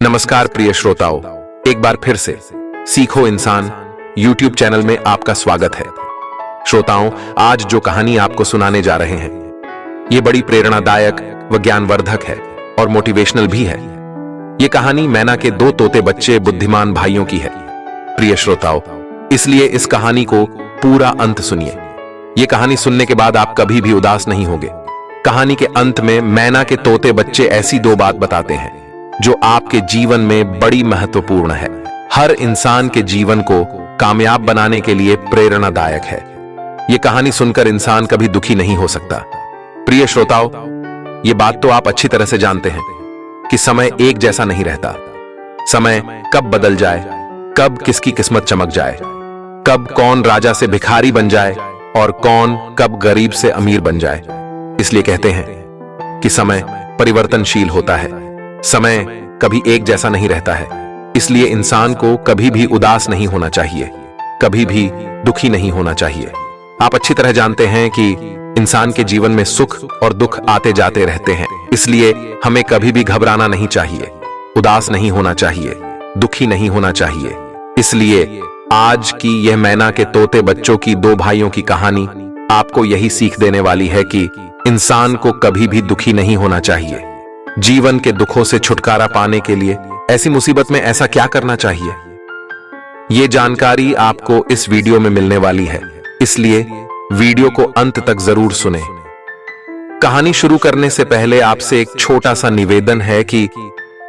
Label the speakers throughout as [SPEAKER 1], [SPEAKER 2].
[SPEAKER 1] नमस्कार प्रिय श्रोताओं, एक बार फिर से सीखो इंसान YouTube चैनल में आपका स्वागत है। श्रोताओं, आज जो कहानी आपको सुनाने जा रहे हैं ये बड़ी प्रेरणादायक व ज्ञानवर्धक है और मोटिवेशनल भी है। ये कहानी मैना के दो तोते बच्चे बुद्धिमान भाइयों की है। प्रिय श्रोताओं, इसलिए इस कहानी को पूरा अंत सुनिए। ये कहानी सुनने के बाद आप कभी भी उदास नहीं होंगे। कहानी के अंत में मैना के तोते बच्चे ऐसी दो बात बताते हैं जो आपके जीवन में बड़ी महत्वपूर्ण है, हर इंसान के जीवन को कामयाब बनाने के लिए प्रेरणादायक है। यह कहानी सुनकर इंसान कभी दुखी नहीं हो सकता। प्रिय श्रोताओं, ये बात तो आप अच्छी तरह से जानते हैं कि समय एक जैसा नहीं रहता। समय कब बदल जाए, कब किसकी किस्मत चमक जाए, कब कौन राजा से भिखारी बन जाए और कौन कब गरीब से अमीर बन जाए। इसलिए कहते हैं कि समय परिवर्तनशील होता है। समय कभी एक जैसा नहीं रहता है। इसलिए इंसान को कभी भी उदास नहीं होना चाहिए, कभी भी दुखी नहीं होना चाहिए। आप अच्छी तरह जानते हैं कि इंसान के जीवन में सुख और दुख आते जाते रहते हैं। इसलिए हमें कभी भी घबराना नहीं चाहिए, उदास नहीं होना चाहिए, दुखी नहीं होना चाहिए। इसलिए आज की यह मैना के तोते बच्चों की दो भाइयों की कहानी आपको यही सीख देने वाली है कि इंसान को कभी भी दुखी नहीं होना चाहिए। जीवन के दुखों से छुटकारा पाने के लिए ऐसी मुसीबत में ऐसा क्या करना चाहिए, ये जानकारी आपको इस वीडियो में मिलने वाली है। इसलिए वीडियो को अंत तक जरूर सुनें। कहानी शुरू करने से पहले आपसे एक छोटा सा निवेदन है कि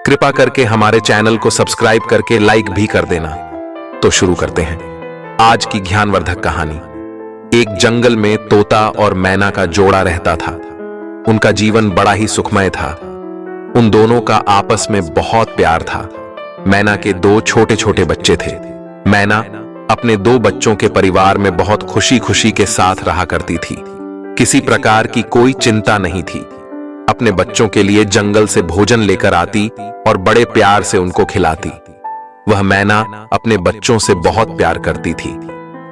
[SPEAKER 1] कृपा करके हमारे चैनल को सब्सक्राइब करके लाइक भी कर देना। तो शुरू करते हैं आज की ज्ञानवर्धक कहानी। एक जंगल में तोता और मैना का जोड़ा रहता था। उनका जीवन बड़ा ही सुखमय था। उन दोनों का आपस में बहुत प्यार था। मैना के दो छोटे छोटे बच्चे थे। मैना अपने दो बच्चों के परिवार में बहुत खुशी खुशी के साथ रहा करती थी। किसी प्रकार की कोई चिंता नहीं थी। अपने बच्चों के लिए जंगल से भोजन लेकर आती और बड़े प्यार से उनको खिलाती। वह मैना अपने बच्चों से बहुत प्यार करती थी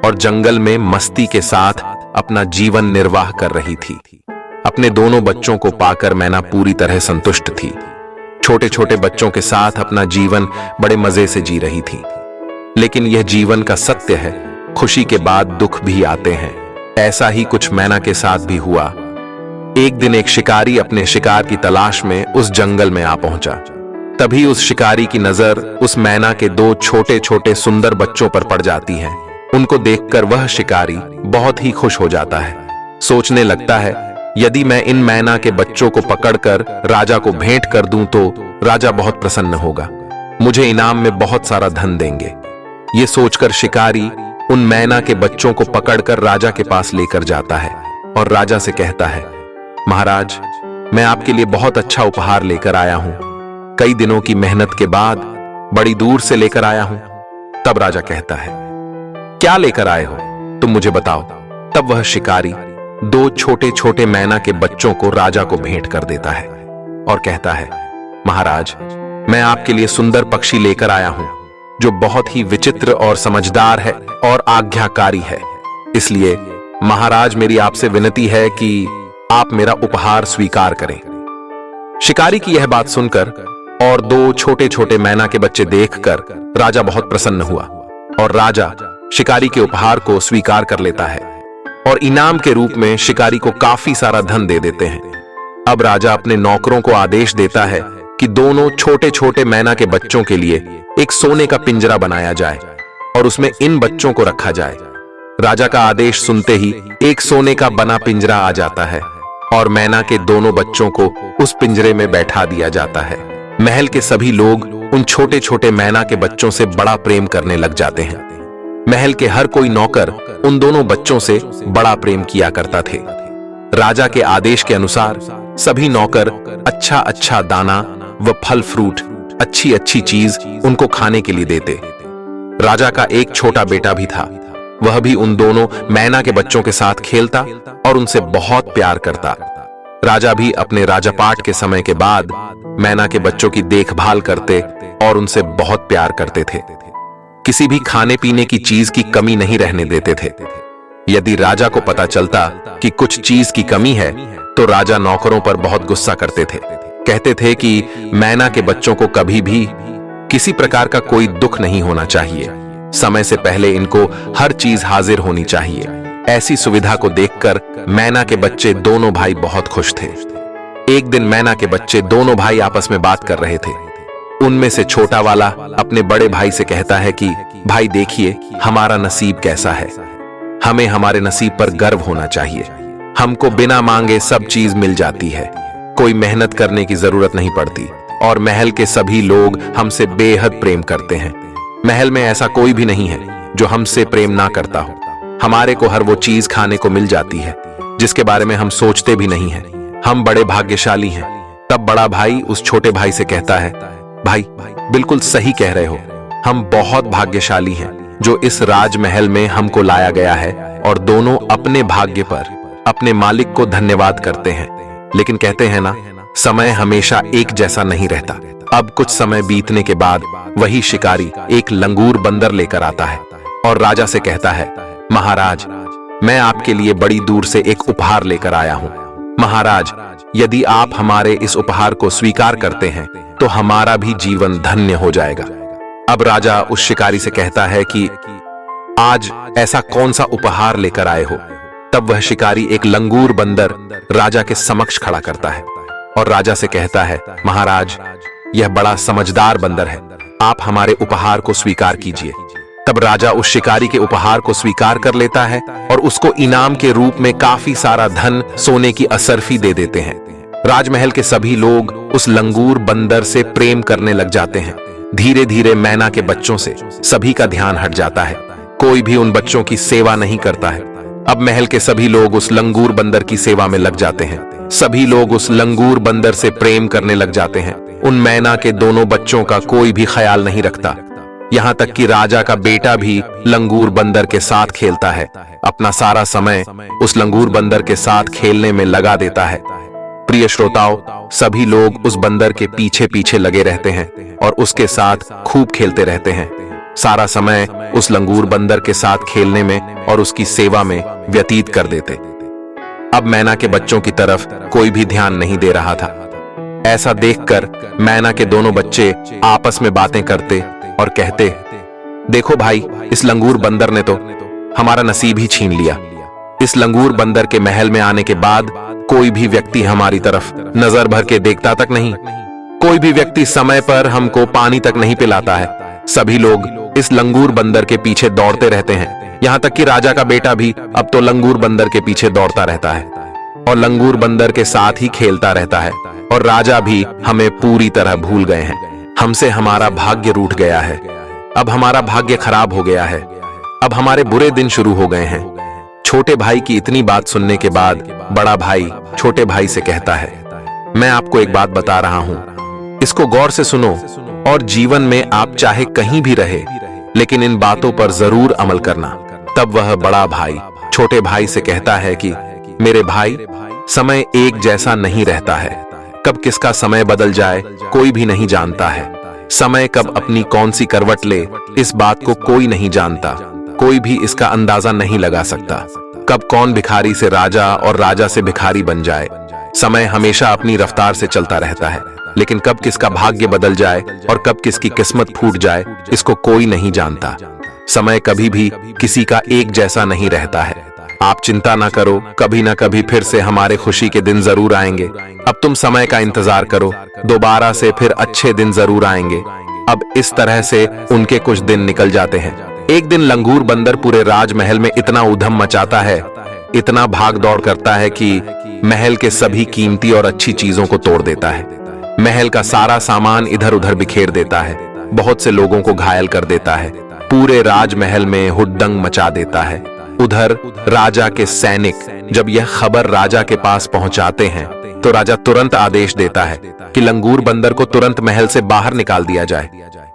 [SPEAKER 1] और जंगल में मस्ती के साथ अपना जीवन निर्वाह कर रही थी। अपने दोनों बच्चों को पाकर मैना पूरी तरह संतुष्ट थी। छोटे छोटे बच्चों के साथ अपना जीवन बड़े मजे से जी रही थी। लेकिन यह जीवन का सत्य है, खुशी के बाद दुख भी आते हैं। ऐसा ही कुछ मैना के साथ भी हुआ। एक दिन एक शिकारी अपने शिकार की तलाश में उस जंगल में आ पहुंचा। तभी उस शिकारी की नजर उस मैना के दो छोटे छोटे सुंदर बच्चों पर पड़ जाती है। उनको देखकर वह शिकारी बहुत ही खुश हो जाता है। सोचने लगता है, यदि मैं इन मैना के बच्चों को पकड़कर राजा को भेंट कर दूं तो राजा बहुत प्रसन्न होगा, मुझे इनाम में बहुत सारा धन देंगे। ये सोचकर शिकारी उन मैना के बच्चों को पकड़कर राजा के पास लेकर जाता है और राजा से कहता है, महाराज, मैं आपके लिए बहुत अच्छा उपहार लेकर आया हूं। कई दिनों की मेहनत के बाद बड़ी दूर से लेकर आया हूं। तब राजा कहता है, क्या लेकर आए हो, तुम मुझे बताओ। तब वह शिकारी दो छोटे छोटे मैना के बच्चों को राजा को भेंट कर देता है और कहता है, महाराज, मैं आपके लिए सुंदर पक्षी लेकर आया हूं जो बहुत ही विचित्र और समझदार है और आज्ञाकारी है। इसलिए महाराज, मेरी आपसे विनती है कि आप मेरा उपहार स्वीकार करें। शिकारी की यह बात सुनकर और दो छोटे छोटे मैना के बच्चे देखकर राजा बहुत प्रसन्न हुआ और राजा शिकारी के उपहार को स्वीकार कर लेता है और इनाम के रूप में शिकारी को काफी सारा धन दे देते हैं। अब राजा अपने नौकरों को आदेश देता है कि दोनों छोटे छोटे मैना के बच्चों के लिए एक सोने का पिंजरा बनाया जाए और उसमें इन बच्चों को रखा जाए। राजा का आदेश सुनते ही एक सोने का बना पिंजरा आ जाता है और मैना के दोनों बच्चों को उस पिंजरे में बैठा दिया जाता है। महल के सभी लोग उन छोटे छोटे मैना के बच्चों से बड़ा प्रेम करने लग जाते हैं। महल के हर कोई नौकर उन दोनों बच्चों से बड़ा प्रेम किया करता थे। राजा के आदेश के अनुसार सभी नौकर अच्छा अच्छा दाना व फल फ्रूट, अच्छी अच्छी चीज उनको खाने के लिए देते। राजा का एक छोटा बेटा भी था। वह भी उन दोनों मैना के बच्चों के साथ खेलता और उनसे बहुत प्यार करता। राजा भी अपने राजपाट के समय के बाद मैना के बच्चों की देखभाल करते और उनसे बहुत प्यार करते थे। किसी भी खाने पीने की चीज की कमी नहीं रहने देते थे। यदि राजा को पता चलता कि कुछ चीज की कमी है तो राजा नौकरों पर बहुत गुस्सा करते थे। कहते थे कि मैना के बच्चों को कभी भी किसी प्रकार का कोई दुख नहीं होना चाहिए। समय से पहले इनको हर चीज हाजिर होनी चाहिए। ऐसी सुविधा को देखकर मैना के बच्चे दोनों भाई बहुत खुश थे। एक दिन मैना के बच्चे दोनों भाई आपस में बात कर रहे थे। उनमें से छोटा वाला अपने बड़े भाई से कहता है कि भाई देखिए हमारा नसीब कैसा है, हमें हमारे नसीब पर गर्व होना चाहिए। हमको बिना मांगे सब चीज मिल जाती है, कोई मेहनत करने की जरूरत नहीं पड़ती और महल के सभी लोग हमसे बेहद प्रेम करते हैं। महल में ऐसा कोई भी नहीं है जो हमसे प्रेम ना करता हो। हमारे को हर वो चीज खाने को मिल जाती है जिसके बारे में हम सोचते भी नहीं हैं। हम बड़े भाग्यशाली हैं। तब बड़ा भाई उस छोटे भाई से कहता है, भाई बिल्कुल सही कह रहे हो, हम बहुत भाग्यशाली हैं जो इस राजमहल में हमको लाया गया है। और दोनों अपने भाग्य पर अपने मालिक को धन्यवाद करते हैं। लेकिन कहते हैं ना, समय हमेशा एक जैसा नहीं रहता। अब कुछ समय बीतने के बाद वही शिकारी एक लंगूर बंदर लेकर आता है और राजा से कहता है, महाराज मैं आपके लिए बड़ी दूर से एक उपहार लेकर आया हूं। महाराज यदि आप हमारे इस उपहार को स्वीकार करते हैं तो हमारा भी जीवन धन्य हो जाएगा। अब राजा उस शिकारी से कहता है कि आज ऐसा कौन सा उपहार लेकर आए हो। तब वह शिकारी एक लंगूर बंदर राजा के समक्ष खड़ा करता है और राजा से कहता है, महाराज यह बड़ा समझदार बंदर है, आप हमारे उपहार को स्वीकार कीजिए। तब राजा उस शिकारी के उपहार को स्वीकार कर लेता है और उसको इनाम के रूप में काफी सारा धन सोने की असरफी दे देते हैं। राजमहल के सभी लोग उस लंगूर बंदर से प्रेम करने लग जाते हैं। धीरे धीरे मैना के बच्चों से सभी का ध्यान हट जाता है, कोई भी उन बच्चों की सेवा नहीं करता है। अब महल के सभी लोग उस लंगूर बंदर की सेवा में लग जाते हैं। सभी लोग उस लंगूर बंदर से प्रेम करने लग जाते हैं। उन मैना के दोनों बच्चों का कोई भी ख्याल नहीं रखता। यहाँ तक कि राजा का बेटा भी लंगूर बंदर के साथ खेलता है, अपना सारा समय उस लंगूर बंदर के साथ खेलने में लगा देता है। प्रिय श्रोताओं, सभी लोग उस बंदर के पीछे पीछे लगे रहते हैं और उसके साथ खूब खेलते रहते हैं। सारा समय उस लंगूर बंदर के साथ खेलने में और उसकी सेवा में व्यतीत कर देते। अब मैना के बच्चों की तरफ कोई भी ध्यान नहीं दे रहा था। ऐसा देखकर मैना के दोनों बच्चे आपस में बातें करते और कहते, देखो भाई, इस लंगूर बंदर ने तो हमारा नसीब ही छीन लिया। इस लंगूर बंदर के महल में आने के बाद कोई भी व्यक्ति हमारी तरफ नजर भर के देखता तक नहीं। कोई भी व्यक्ति समय पर हमको पानी तक नहीं पिलाता है। सभी लोग इस लंगूर बंदर के पीछे दौड़ते रहते हैं। यहाँ तक कि राजा का बेटा भी अब तो लंगूर बंदर के पीछे दौड़ता रहता है और लंगूर बंदर के साथ ही खेलता रहता है। और राजा भी हमें पूरी तरह भूल गए हैं। हमसे हमारा भाग्य रूठ गया है। अब हमारा भाग्य खराब हो गया है। अब हमारे बुरे दिन शुरू हो गए हैं। छोटे भाई की इतनी बात सुनने के बाद बड़ा भाई छोटे भाई से कहता है, मैं आपको एक बात बता रहा हूं, इसको गौर से सुनो और जीवन में आप चाहे कहीं भी रहे लेकिन इन बातों पर जरूर अमल करना। तब वह बड़ा भाई छोटे भाई से कहता है कि मेरे भाई, समय एक जैसा नहीं रहता है। कब किसका समय बदल जाए कोई भी नहीं जानता है। समय कब अपनी कौन सी करवट ले इस बात को कोई नहीं जानता। कोई भी इसका अंदाजा नहीं लगा सकता। कब कौन भिखारी से राजा और राजा से भिखारी बन जाए। समय हमेशा अपनी रफ्तार से चलता रहता है, लेकिन कब किसका भाग्य बदल जाए और कब किसकी किस्मत फूट जाए इसको कोई नहीं जानता। समय कभी भी किसी का एक जैसा नहीं रहता है। आप चिंता ना करो, कभी ना कभी फिर से हमारे खुशी के दिन जरूर आएंगे। अब तुम समय का इंतजार करो, दोबारा से फिर अच्छे दिन जरूर आएंगे। अब इस तरह से उनके कुछ दिन निकल जाते हैं। एक दिन लंगूर बंदर पूरे राजमहल में इतना उधम मचाता है, इतना भाग दौड़ करता है कि महल के सभी कीमती और अच्छी चीजों को तोड़ देता है। महल का सारा सामान इधर उधर बिखेर देता है, बहुत से लोगों को घायल कर देता है, पूरे राजमहल में हुड़दंग मचा देता है। उधर राजा के सैनिक जब यह खबर राजा के पास पहुंचाते हैं तो राजा तुरंत आदेश देता है कि लंगूर बंदर को तुरंत महल से बाहर निकाल दिया जाए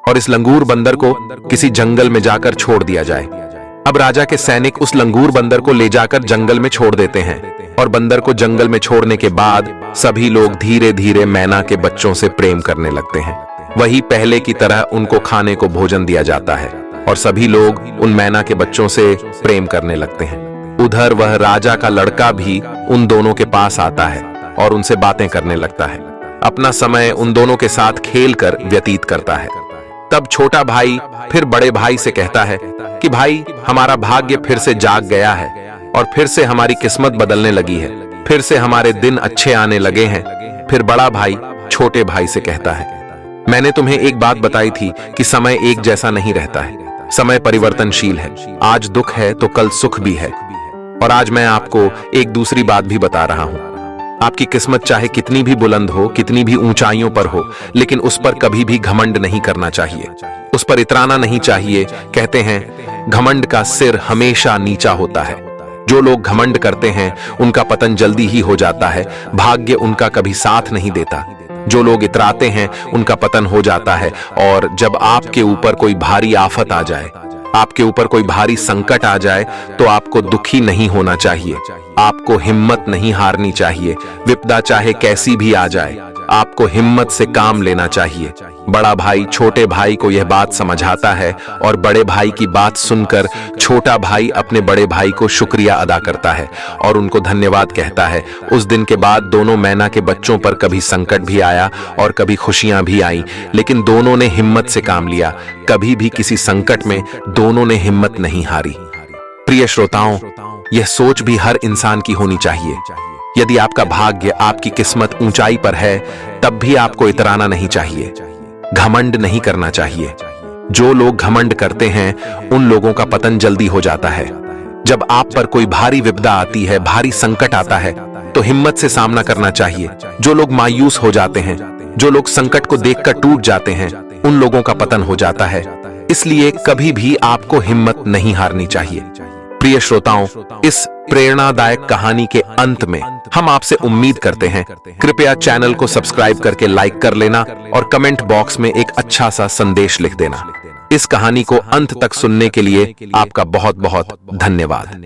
[SPEAKER 1] और इस लंगूर बंदर को किसी जंगल में जाकर छोड़ दिया जाए। अब राजा के सैनिक उस लंगूर बंदर को ले जाकर जंगल में छोड़ देते हैं और बंदर को जंगल में छोड़ने के बाद सभी लोग धीरे धीरे मैना के बच्चों से प्रेम करने लगते हैं। वही पहले की तरह उनको खाने को भोजन दिया जाता है और सभी लोग उन मैना के बच्चों से प्रेम करने लगते हैं। उधर वह राजा का लड़का भी उन दोनों के पास आता है और उनसे बातें करने लगता है, अपना समय उन दोनों के साथ खेलकर व्यतीत करता है। तब छोटा भाई फिर बड़े भाई से कहता है कि भाई, हमारा भाग्य फिर से जाग गया है और फिर से हमारी किस्मत बदलने लगी है, फिर से हमारे दिन अच्छे आने लगे हैं। फिर बड़ा भाई छोटे भाई से कहता है, मैंने तुम्हें एक बात बताई थी कि समय एक जैसा नहीं रहता है, समय परिवर्तनशील है। आज दुख है तो कल सुख भी है। और आज मैं आपको एक दूसरी बात भी बता रहा हूं। आपकी किस्मत चाहे कितनी भी बुलंद हो, कितनी भी ऊंचाइयों पर हो, लेकिन उस पर कभी भी घमंड नहीं करना चाहिए, उस पर इतराना नहीं चाहिए। कहते हैं घमंड का सिर हमेशा नीचा होता है। जो लोग घमंड करते हैं उनका पतन जल्दी ही हो जाता है, भाग्य उनका कभी साथ नहीं देता। जो लोग इतराते हैं उनका पतन हो जाता है। और जब आपके ऊपर कोई भारी आफत आ जाए, आपके ऊपर कोई भारी संकट आ जाए, तो आपको दुखी नहीं होना चाहिए, आपको हिम्मत नहीं हारनी चाहिए। विपदा चाहे कैसी भी आ जाए, आपको हिम्मत से काम लेना चाहिए। बड़ा भाई छोटे भाई को यह बात समझाता है और बड़े भाई की बात सुनकर छोटा भाई अपने बड़े भाई को शुक्रिया अदा करता है और उनको धन्यवाद कहता है। उस दिन के बाद दोनों मैना के बच्चों पर कभी संकट भी आया और कभी खुशियां भी आई, लेकिन दोनों ने हिम्मत से काम लिया। कभी भी किसी संकट में दोनों ने हिम्मत नहीं हारी। प्रिय श्रोताओं, यह सोच भी हर इंसान की होनी चाहिए। यदि आपका भाग्य, आपकी किस्मत ऊंचाई पर है, तब भी आपको इतराना नहीं चाहिए, घमंड नहीं करना चाहिए। जो लोग घमंड करते हैं उन लोगों का पतन जल्दी हो जाता है। जब आप पर कोई भारी विपदा आती है, भारी संकट आता है, तो हिम्मत से सामना करना चाहिए। जो लोग मायूस हो जाते हैं, जो लोग संकट को देखकर टूट जाते हैं, उन लोगों का पतन हो जाता है। इसलिए कभी भी आपको हिम्मत नहीं हारनी चाहिए। प्रिय श्रोताओं, इस प्रेरणादायक कहानी के अंत में हम आपसे उम्मीद करते हैं, कृपया चैनल को सब्सक्राइब करके लाइक कर लेना और कमेंट बॉक्स में एक अच्छा सा संदेश लिख देना। इस कहानी को अंत तक सुनने के लिए आपका बहुत बहुत धन्यवाद।